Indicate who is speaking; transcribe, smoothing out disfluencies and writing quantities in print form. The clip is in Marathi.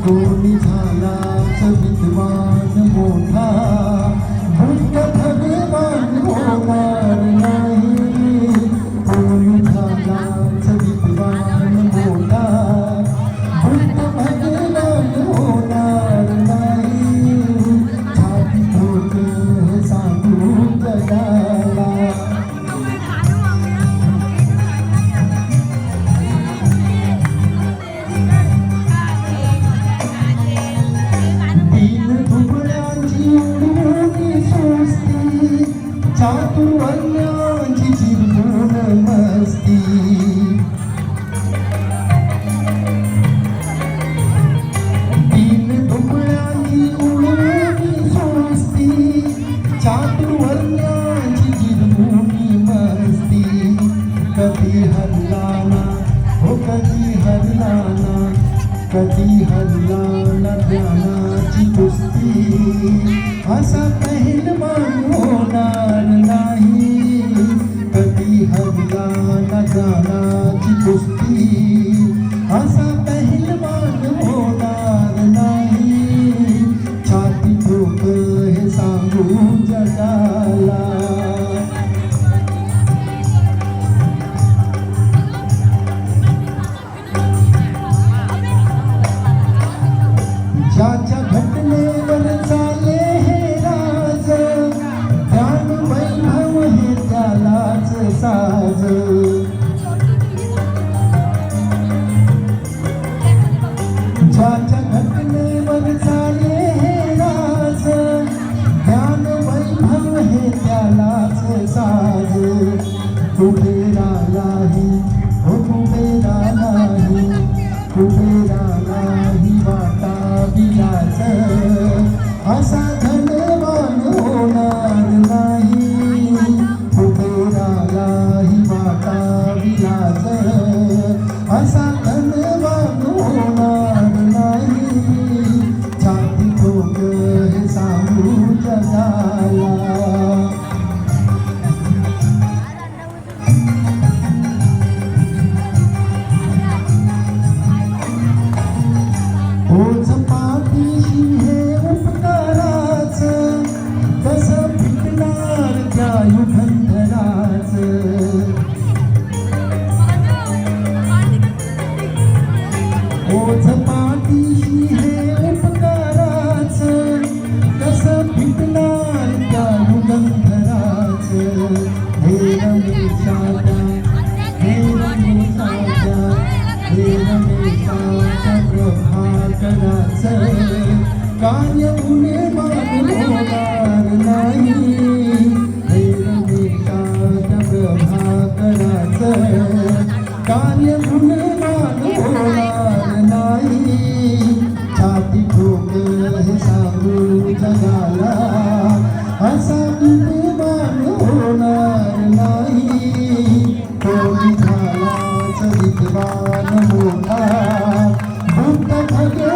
Speaker 1: कोणी झालाच विद्वान मोठा भक्त भगवान होणार नाही. कोणी झालाच विद्वान मोठा भक्त भगवान होणार नाही. छाती ठोक सांगू जगाला चातुर्वर्ण्याची चिरमून मस्ती. तीन ढोकळ्यांची उडवणी सोस्ती. चातुर्वर्ण्याची चिरमूनी मस्ती. कधी हरलाना हो कधी हरलाना, कधी हरलाना ज्ञानाची कुस्ती. असा पहिलवान होणार नाही. कधी हरला ना ज्ञानाची कुस्ती. असा पहिलवान होणार नाही. छाती ठोक हे सांगू जगाला. ज्याच्या घटनेवर चाले साज. ज्याच्या घटनेवर चाले हे राज, ज्ञान वैभव हे त्यालाच साज. कुबेरालाही हो कुबेरालाही, कुबेरालाही वाटा बिलाच. असा धनवान होणार नाही. कुबेरालाही वाटा विलास. असा धनवान होणार नाही. छाती ठोक हे सांगू जगाला. ओझ पाठीशी हे उपकाराच, कसं फिटणार त्या युगंधराच. ओझ पाठीशी हे उपकाराच, कसं फिटणार त्या युगंधराच. हे रमेशाच्या, हे रमेशाच्या, हे रमेशाच्या प्रभाकराच. कार्य गुणवान होणार नाही. हे रमेशाच्या प्रभाकराच. कार्य गुणवान होणार नाही. छाती ठोक हे सांगू जगाला. असा विद्वान होणार नाही. कोणी झालाच विद्वान मोठा भक्त भगवान